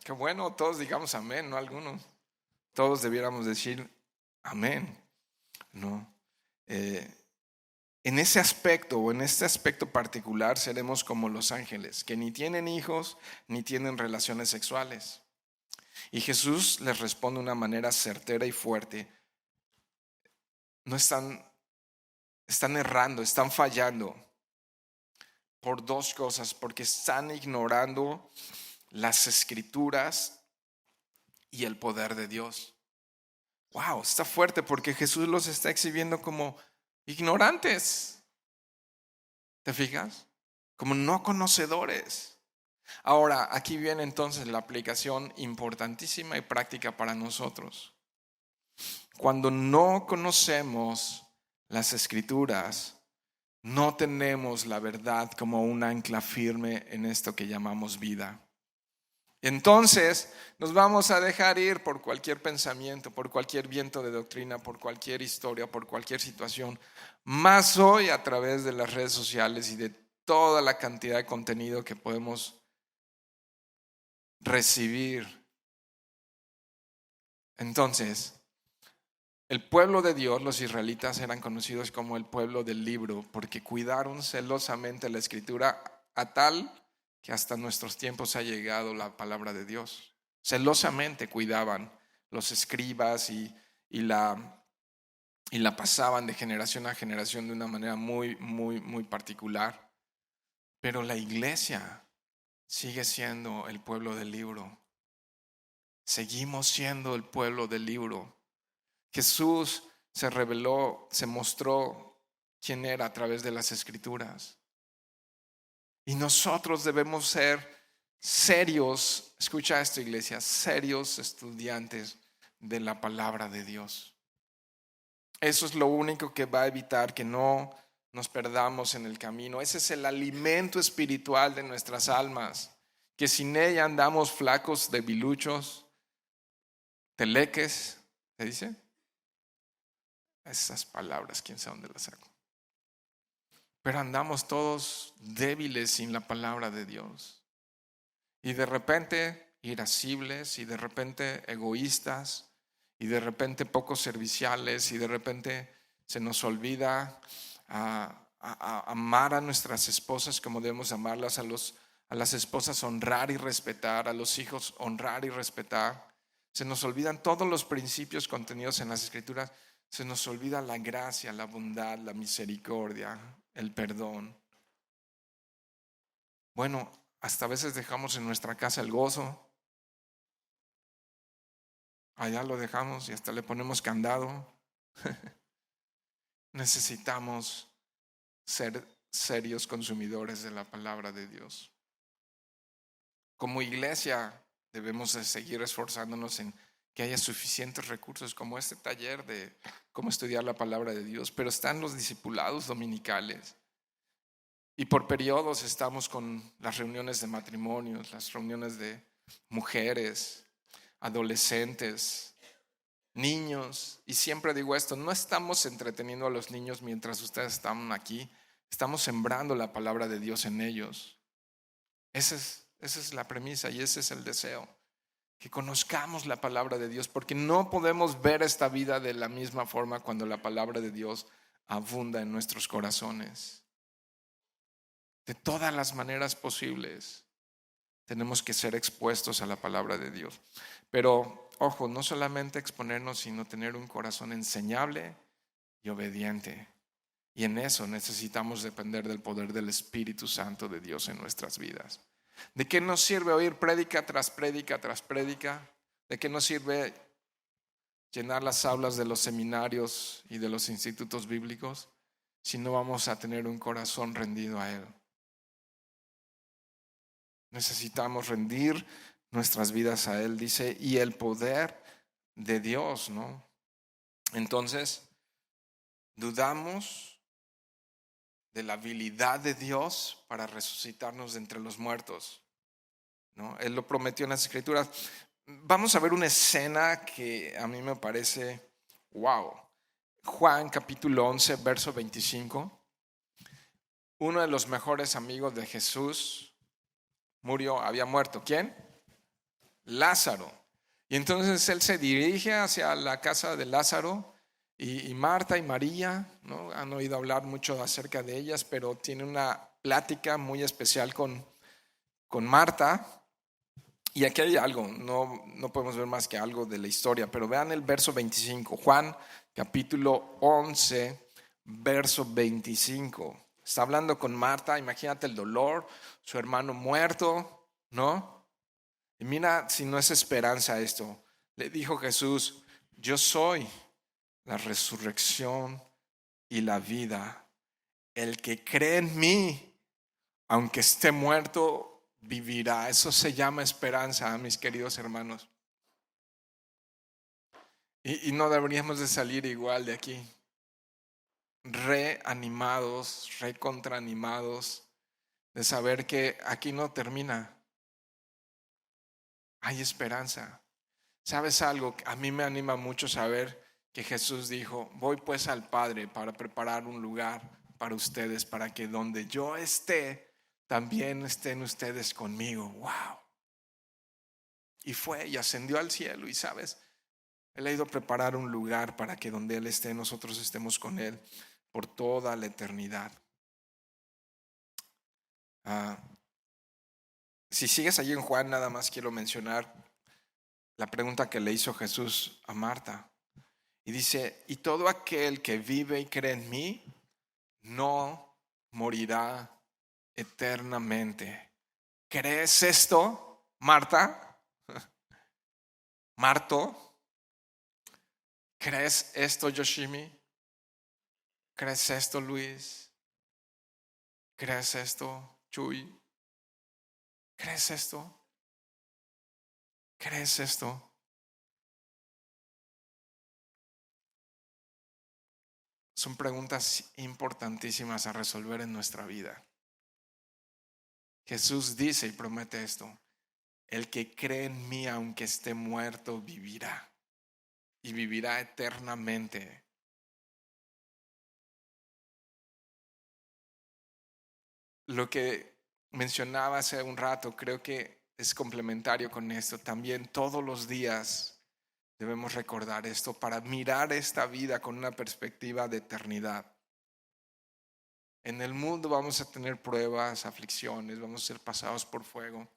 Qué bueno, todos digamos amén, no algunos. Todos debiéramos decir amén, ¿no? En ese aspecto, o en este aspecto particular, seremos como los ángeles, que ni tienen hijos ni tienen relaciones sexuales. Y Jesús les responde de una manera certera y fuerte. No están errando, están fallando por 2 cosas: porque están ignorando las escrituras y el poder de Dios. Wow, está fuerte, porque Jesús los está exhibiendo como ignorantes. ¿Te fijas? Como no conocedores. Ahora, aquí viene entonces la aplicación importantísima y práctica para nosotros. Cuando no conocemos las escrituras, no tenemos la verdad como un ancla firme en esto que llamamos vida. Entonces nos vamos a dejar ir por cualquier pensamiento, por cualquier viento de doctrina, por cualquier historia, por cualquier situación. Más hoy a través de las redes sociales y de toda la cantidad de contenido que podemos recibir. Entonces, el pueblo de Dios, los israelitas, eran conocidos como el pueblo del libro porque cuidaron celosamente la escritura a tal que hasta nuestros tiempos ha llegado la palabra de Dios. Celosamente cuidaban los escribas y la pasaban de generación a generación de una manera muy, muy, muy particular. Pero la iglesia sigue siendo el pueblo del libro. Seguimos siendo el pueblo del libro. Jesús se reveló, se mostró quién era a través de las escrituras. Y nosotros debemos ser serios, escucha esto, iglesia, serios estudiantes de la palabra de Dios. Eso es lo único que va a evitar que no nos perdamos en el camino. Ese es el alimento espiritual de nuestras almas, que sin ella andamos flacos, debiluchos, teleques, ¿se dice? Esas palabras, quién sabe dónde las saco. Pero andamos todos débiles sin la palabra de Dios. Y de repente irascibles, y de repente egoístas, y de repente poco serviciales, y de repente se nos olvida amar a nuestras esposas como debemos amarlas, a las esposas honrar y respetar, a los hijos honrar y respetar. Se nos olvidan todos los principios contenidos en las escrituras. Se nos olvida la gracia, la bondad, la misericordia, el perdón. Bueno, hasta a veces dejamos en nuestra casa el gozo. Allá lo dejamos y hasta le ponemos candado. Necesitamos ser serios consumidores de la palabra de Dios. Como iglesia debemos de seguir esforzándonos en que haya suficientes recursos como este taller de cómo estudiar la palabra de Dios, pero están los discipulados dominicales. Y por periodos estamos con las reuniones de matrimonios, las reuniones de mujeres, adolescentes, niños. Y siempre digo esto, no estamos entreteniendo a los niños mientras ustedes están aquí, estamos sembrando la palabra de Dios en ellos. Esa es la premisa y ese es el deseo, que conozcamos la palabra de Dios, porque no podemos ver esta vida de la misma forma cuando la palabra de Dios abunda en nuestros corazones. De todas las maneras posibles tenemos que ser expuestos a la palabra de Dios. Pero, ojo, no solamente exponernos, sino tener un corazón enseñable y obediente. Y en eso necesitamos depender del poder del Espíritu Santo de Dios en nuestras vidas. ¿De qué nos sirve oír prédica tras prédica tras prédica? ¿De qué nos sirve llenar las aulas de los seminarios y de los institutos bíblicos si no vamos a tener un corazón rendido a Él? Necesitamos rendir nuestras vidas a Él, dice, y el poder de Dios, ¿no? Entonces, dudamos de la habilidad de Dios para resucitarnos de entre los muertos, ¿no? Él lo prometió en las Escrituras. Vamos a ver una escena que a mí me parece wow. Juan capítulo 11, verso 25. Uno de los mejores amigos de Jesús murió, había muerto. ¿Quién? Lázaro. Y entonces él se dirige hacia la casa de Lázaro y Marta y María, ¿no? Han oído hablar mucho acerca de ellas, pero tiene una plática muy especial con Marta. Y aquí hay algo, no podemos ver más que algo de la historia, pero vean el verso 25, Juan capítulo 11, verso 25. Está hablando con Marta, imagínate el dolor, su hermano muerto, ¿no? Y mira si no es esperanza esto. Le dijo Jesús, yo soy la resurrección y la vida. El que cree en mí, aunque esté muerto, vivirá. Eso se llama esperanza, mis queridos hermanos. Y no deberíamos de salir igual de aquí, reanimados, recontraanimados, de saber que aquí no termina. Hay esperanza. ¿Sabes algo? A mí me anima mucho saber que Jesús dijo, voy pues al Padre para preparar un lugar para ustedes, para que donde yo esté, también estén ustedes conmigo. ¡Wow! Y fue y ascendió al cielo, y sabes, Él ha ido a preparar un lugar para que donde Él esté, nosotros estemos con Él por toda la eternidad. Si sigues allí en Juan, nada más quiero mencionar la pregunta que le hizo Jesús a Marta. Y dice, y todo aquel que vive y cree en mí, no morirá eternamente. ¿Crees esto, Marta? ¿Marto? ¿Crees esto, Yoshimi? ¿Crees esto, Luis? ¿Crees esto, Chuy? ¿Crees esto? ¿Crees esto? Son preguntas importantísimas a resolver en nuestra vida. Jesús dice y promete esto: el que cree en mí, aunque esté muerto, vivirá, y vivirá eternamente. Lo que mencionaba hace un rato creo que es complementario con esto. También todos los días debemos recordar esto para mirar esta vida con una perspectiva de eternidad. En el mundo vamos a tener pruebas, aflicciones, vamos a ser pasados por fuego.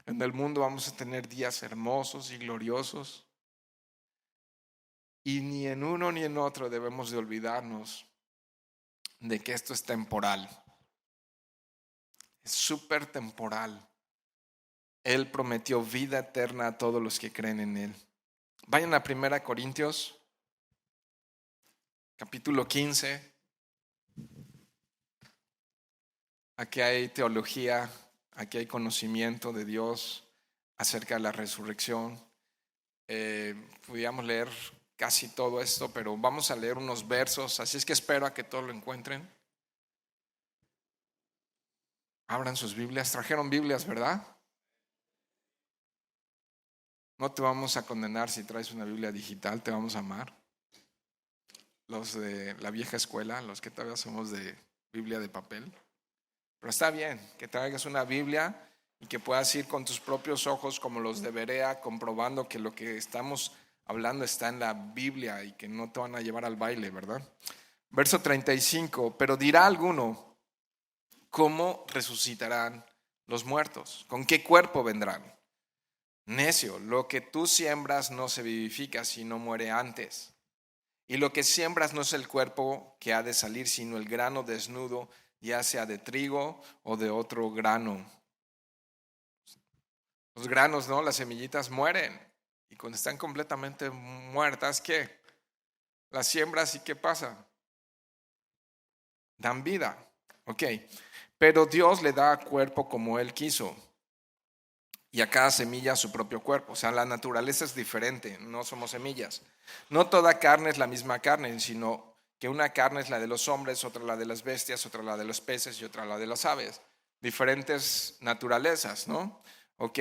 En el mundo vamos a tener días hermosos y gloriosos. Y ni en uno ni en otro debemos de olvidarnos de que esto es temporal. Es súper temporal. Él prometió vida eterna a todos los que creen en Él. Vayan a 1 Corintios, capítulo 15. Aquí hay teología, aquí hay conocimiento de Dios acerca de la resurrección. Podríamos leer casi todo esto, pero vamos a leer unos versos, así es que espero a que todos lo encuentren. Abran sus Biblias. Trajeron Biblias, ¿verdad? No te vamos a condenar si traes una Biblia digital, te vamos a amar. Los de la vieja escuela, los que todavía somos de Biblia de papel. Pero está bien que traigas una Biblia y que puedas ir con tus propios ojos como los de Berea, comprobando que lo que estamos hablando está en la Biblia y que no te van a llevar al baile, ¿verdad? Verso 35, pero dirá alguno, ¿cómo resucitarán los muertos? ¿Con qué cuerpo vendrán? Necio, lo que tú siembras no se vivifica, sino muere antes. Y lo que siembras no es el cuerpo que ha de salir, sino el grano desnudo, ya sea de trigo o de otro grano. Los granos, ¿no? Las semillitas mueren. Y cuando están completamente muertas, ¿qué? Las siembras, ¿y qué pasa? Dan vida. Ok. Pero Dios le da cuerpo como Él quiso. Y a cada semilla su propio cuerpo. O sea, la naturaleza es diferente, no somos semillas. No toda carne es la misma carne, sino que una carne es la de los hombres, otra la de las bestias, otra la de los peces y otra la de las aves. Diferentes naturalezas, ¿no? Ok,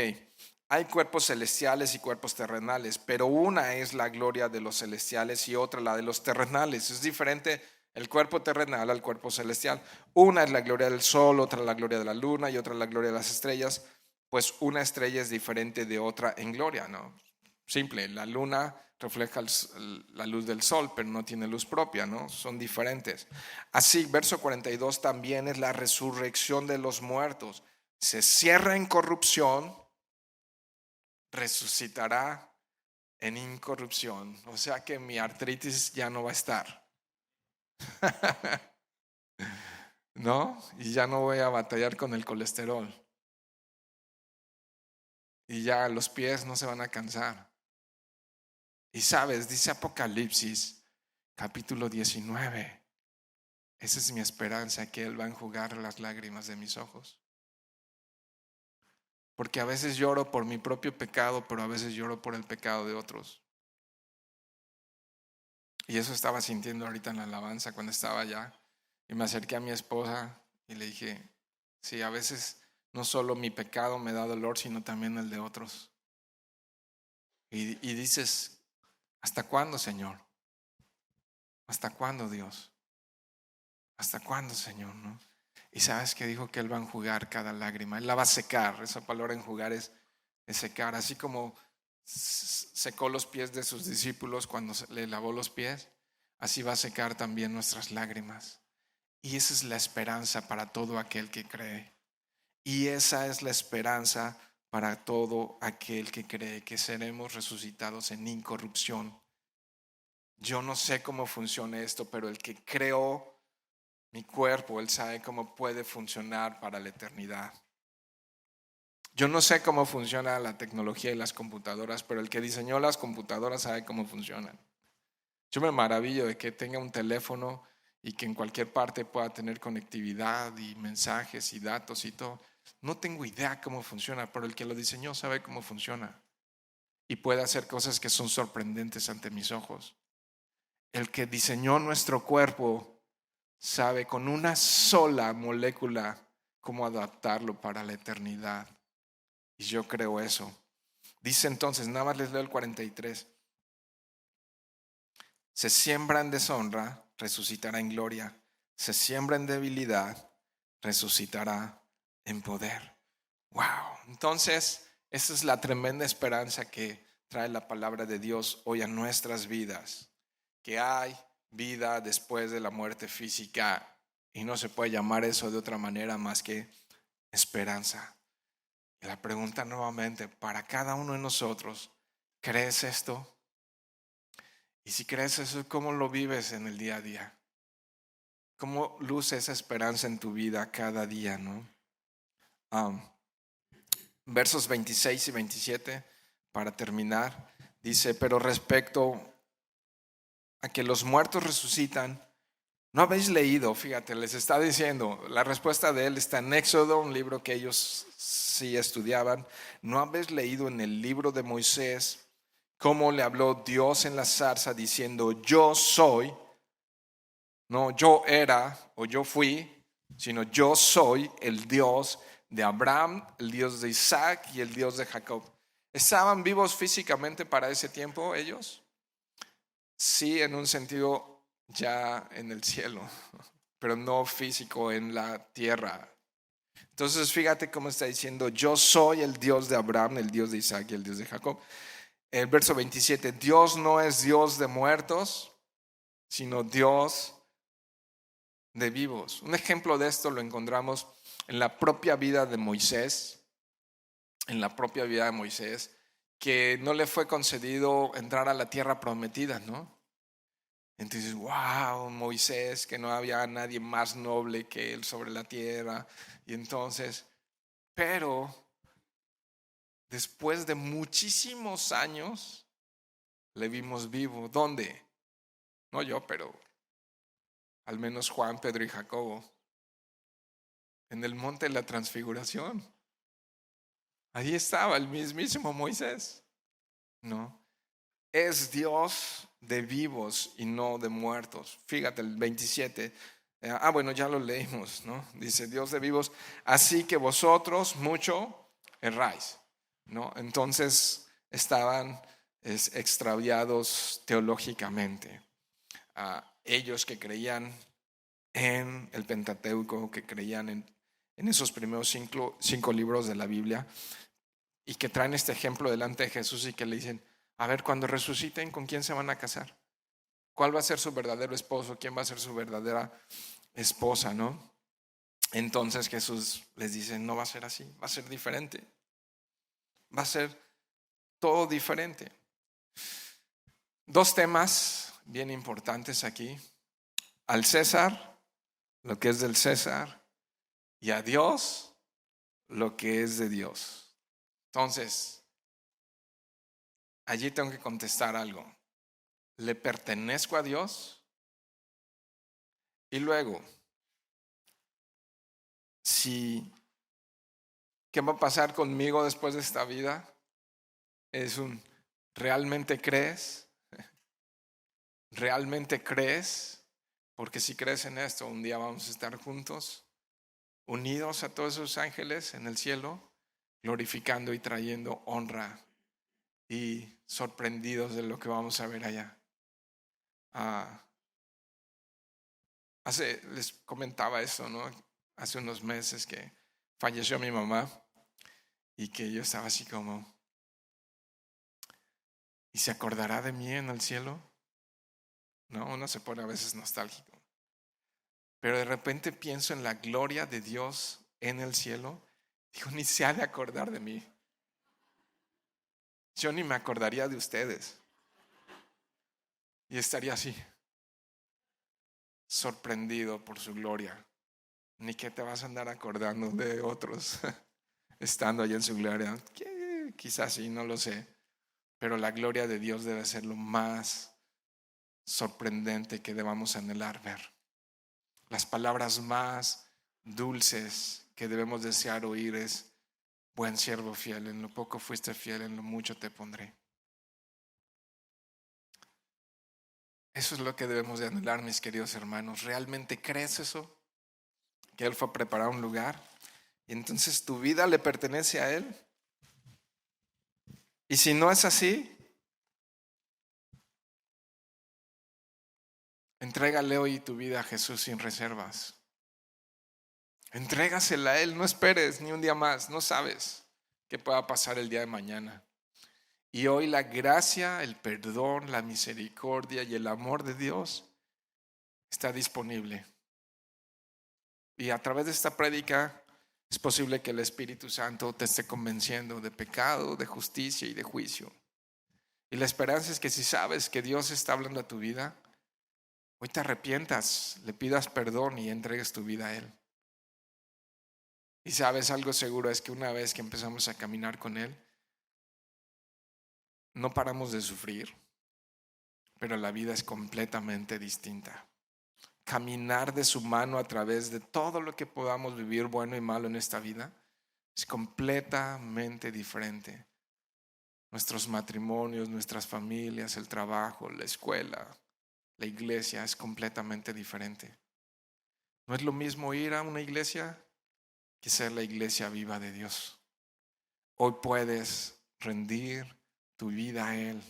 hay cuerpos celestiales y cuerpos terrenales, pero una es la gloria de los celestiales y otra la de los terrenales. Es diferente el cuerpo terrenal al cuerpo celestial. Una es la gloria del sol, otra la gloria de la luna y otra la gloria de las estrellas. Pues una estrella es diferente de otra en gloria, ¿no? Simple, la luna refleja la luz del sol, pero no tiene luz propia, ¿no? Son diferentes. Así, verso 42 también es la resurrección de los muertos. Se cierra en corrupción, resucitará en incorrupción. O sea que mi artritis ya no va a estar. ¿No? Y ya no voy a batallar con el colesterol. Y ya los pies no se van a cansar. Y sabes, dice Apocalipsis, capítulo 19, esa es mi esperanza, que Él va a enjugar las lágrimas de mis ojos. Porque a veces lloro por mi propio pecado, pero a veces lloro por el pecado de otros. Y eso estaba sintiendo ahorita en la alabanza cuando estaba allá. Y me acerqué a mi esposa y le dije, sí, a veces no solo mi pecado me da dolor, sino también el de otros. Y dices, ¿hasta cuándo, Señor? ¿Hasta cuándo, Dios? ¿Hasta cuándo, Señor? ¿No? Y sabes que dijo que Él va a enjugar cada lágrima. Él la va a secar. Esa palabra enjugar es secar. Así como secó los pies de sus discípulos cuando le lavó los pies, así va a secar también nuestras lágrimas. Y esa es la esperanza para todo aquel que cree. Y esa es la esperanza para todo aquel que cree, que seremos resucitados en incorrupción. Yo no sé cómo funciona esto, pero el que creó mi cuerpo, Él sabe cómo puede funcionar para la eternidad. Yo no sé cómo funciona la tecnología y las computadoras, pero el que diseñó las computadoras sabe cómo funcionan. Yo me maravillo de que tenga un teléfono y que en cualquier parte pueda tener conectividad y mensajes y datos y todo. No tengo idea cómo funciona, pero el que lo diseñó sabe cómo funciona y puede hacer cosas que son sorprendentes ante mis ojos. El que diseñó nuestro cuerpo sabe con una sola molécula cómo adaptarlo para la eternidad. Y yo creo eso. Dice entonces, nada más les leo el 43. Se siembra en deshonra, resucitará en gloria. Se siembra en debilidad, resucitará en poder. Wow. Entonces, esa es la tremenda esperanza que trae la palabra de Dios hoy a nuestras vidas. Que hay vida después de la muerte física y no se puede llamar eso de otra manera más que esperanza. Y la pregunta nuevamente, para cada uno de nosotros, ¿crees esto? Y si crees eso, ¿cómo lo vives en el día a día? ¿Cómo luce esa esperanza en tu vida cada día, no? Versos 26 y 27, para terminar, dice, pero respecto a que los muertos resucitan, ¿no habéis leído? Fíjate, les está diciendo, la respuesta de él está en Éxodo, un libro que ellos sí estudiaban. ¿No habéis leído en el libro de Moisés cómo le habló Dios en la zarza diciendo, yo soy? No, yo era o yo fui, sino yo soy el Dios de Abraham, el Dios de Isaac y el Dios de Jacob. ¿Estaban vivos físicamente para ese tiempo ellos? Sí, en un sentido ya en el cielo, pero no físico en la tierra. Entonces fíjate cómo está diciendo, yo soy el Dios de Abraham, el Dios de Isaac y el Dios de Jacob. El verso 27, Dios no es Dios de muertos, sino Dios de vivos. Un ejemplo de esto lo encontramos en la propia vida de Moisés, que no le fue concedido entrar a la tierra prometida, ¿no? Entonces, wow, Moisés, que no había nadie más noble que él sobre la tierra. Y entonces, pero después de muchísimos años, le vimos vivo. ¿Dónde? No yo, pero al menos Juan, Pedro y Jacobo. En el monte de la transfiguración. Ahí estaba el mismísimo Moisés. No. Es Dios de vivos y no de muertos. Fíjate el 27. Bueno, ya lo leímos, ¿no? Dice Dios de vivos, así que vosotros mucho erráis, ¿no? Entonces estaban extraviados teológicamente. Ellos que creían en el Pentateuco, que creían en esos primeros cinco libros de la Biblia y que traen este ejemplo delante de Jesús y que le dicen, a ver, cuando resuciten, ¿con quién se van a casar? ¿Cuál va a ser su verdadero esposo? ¿Quién va a ser su verdadera esposa? ¿No? Entonces Jesús les dice, no va a ser así, va a ser diferente. Va a ser todo diferente. Dos temas bien importantes aquí. Al César, lo que es del César, y a Dios, lo que es de Dios. Entonces, allí tengo que contestar algo. ¿Le pertenezco a Dios? Y luego, ¿qué va a pasar conmigo después de esta vida? ¿Realmente crees? ¿Realmente crees? Porque si crees en esto, un día vamos a estar juntos, unidos a todos esos ángeles en el cielo, glorificando y trayendo honra y sorprendidos de lo que vamos a ver allá. Les comentaba eso, ¿no? Hace unos meses que falleció mi mamá y que yo estaba así como, ¿y se acordará de mí en el cielo? No, uno se pone a veces nostálgico. Pero de repente pienso en la gloria de Dios en el cielo. Digo, ni se ha de acordar de mí. Yo ni me acordaría de ustedes. Y estaría así, sorprendido por su gloria. Ni que te vas a andar acordando de otros estando allá en su gloria. Quizás sí, no lo sé. Pero la gloria de Dios debe ser lo más sorprendente que debamos anhelar ver. Las palabras más dulces que debemos desear oír es: buen siervo fiel, en lo poco fuiste fiel, en lo mucho te pondré. Eso es lo que debemos de anhelar, mis queridos hermanos. ¿Realmente crees eso? Que Él fue a preparar un lugar y entonces tu vida le pertenece a Él. Y si no es así, entrégale hoy tu vida a Jesús sin reservas. Entrégasela a Él, no esperes ni un día más, no sabes qué pueda pasar el día de mañana. Y hoy la gracia, el perdón, la misericordia y el amor de Dios está disponible. Y a través de esta prédica es posible que el Espíritu Santo te esté convenciendo de pecado, de justicia y de juicio. Y la esperanza es que si sabes que Dios está hablando a tu vida, hoy te arrepientas, le pidas perdón y entregues tu vida a Él. Y sabes, algo seguro es que una vez que empezamos a caminar con Él, no paramos de sufrir, pero la vida es completamente distinta. Caminar de su mano a través de todo lo que podamos vivir, bueno y malo en esta vida, es completamente diferente. Nuestros matrimonios, nuestras familias, el trabajo, la escuela, la iglesia es completamente diferente. No es lo mismo ir a una iglesia que ser la iglesia viva de Dios. Hoy puedes rendir tu vida a Él.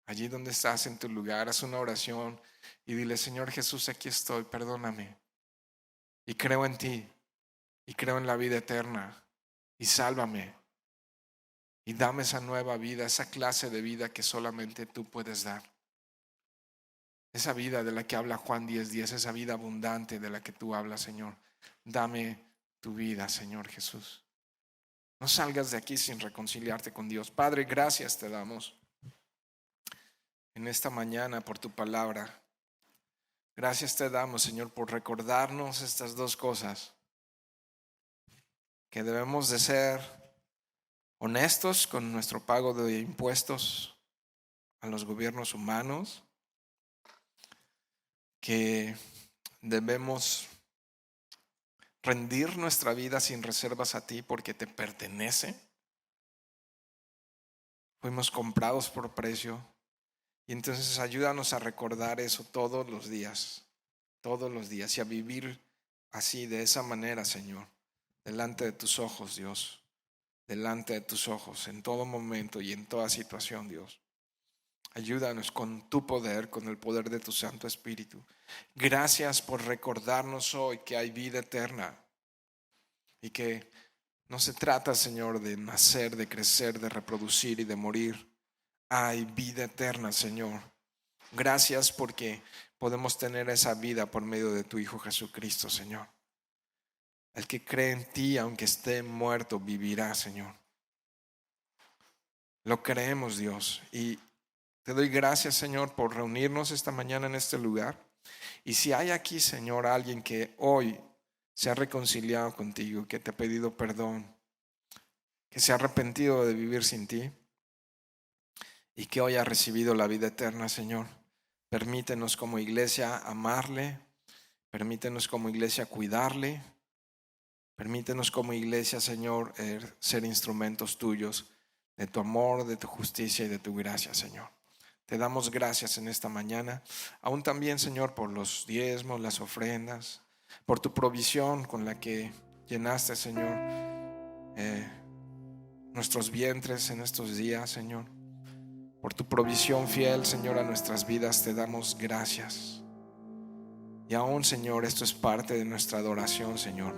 Allí donde estás en tu lugar, haz una oración y dile: Señor Jesús, aquí estoy, perdóname. Y creo en ti, y creo en la vida eterna, y sálvame. Y dame esa nueva vida, esa clase de vida que solamente tú puedes dar. Esa vida de la que habla Juan 10:10, esa vida abundante de la que tú hablas, Señor. Dame tu vida, Señor Jesús. No salgas de aquí sin reconciliarte con Dios. Padre, gracias te damos en esta mañana por tu palabra. Gracias te damos, Señor, por recordarnos estas dos cosas. Que debemos de ser honestos con nuestro pago de impuestos a los gobiernos humanos. Que debemos rendir nuestra vida sin reservas a ti porque te pertenece. Fuimos comprados por precio. Y entonces ayúdanos a recordar eso todos los días, y a vivir así, de esa manera, Señor, delante de tus ojos, Dios, delante de tus ojos, en todo momento y en toda situación, Dios. Ayúdanos con tu poder, con el poder de tu Santo Espíritu. Gracias por recordarnos hoy que hay vida eterna y que no se trata, Señor, de nacer, de crecer, de reproducir y de morir. Hay vida eterna, Señor. Gracias porque podemos tener esa vida por medio de tu Hijo Jesucristo, Señor. El que cree en ti, aunque esté muerto, vivirá, Señor. Lo creemos, Dios. Y te doy gracias, Señor, por reunirnos esta mañana en este lugar. Y si hay aquí, Señor, alguien que hoy se ha reconciliado contigo, que te ha pedido perdón, que se ha arrepentido de vivir sin ti y que hoy ha recibido la vida eterna, Señor, permítenos como iglesia amarle, permítenos como iglesia cuidarle, permítenos como iglesia, Señor, ser instrumentos tuyos de tu amor, de tu justicia y de tu gracia, Señor. Te damos gracias en esta mañana, aún también, Señor, por los diezmos, las ofrendas, por tu provisión con la que llenaste, Señor, nuestros vientres en estos días, Señor. Por tu provisión fiel, Señor, a nuestras vidas te damos gracias. Y aún, Señor, esto es parte de nuestra adoración, Señor.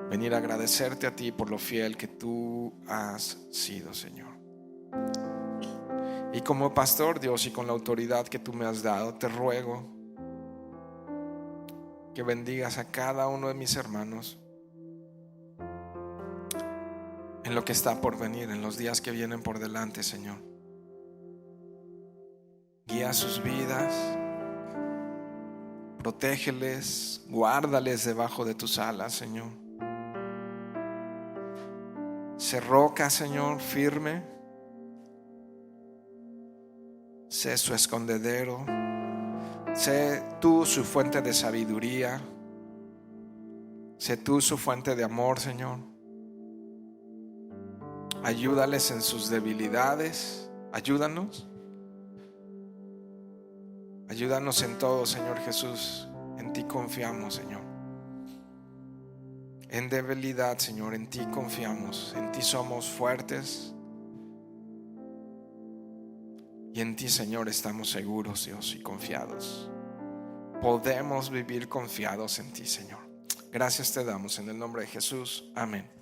Venir a agradecerte a ti por lo fiel que tú has sido, Señor. Y como pastor, Dios, y con la autoridad que tú me has dado, te ruego que bendigas a cada uno de mis hermanos en lo que está por venir, en los días que vienen por delante, Señor. Guía sus vidas, protégeles, guárdales debajo de tus alas, Señor. Sé roca, Señor, firme. Sé su escondedero. Sé tú su fuente de sabiduría. Sé tú su fuente de amor, Señor. Ayúdales en sus debilidades. Ayúdanos. Ayúdanos en todo, Señor Jesús. En ti confiamos, Señor. En debilidad, Señor, en ti confiamos. En ti somos fuertes. Y en ti, Señor, estamos seguros, Dios, y confiados. Podemos vivir confiados en ti, Señor. Gracias te damos en el nombre de Jesús. Amén.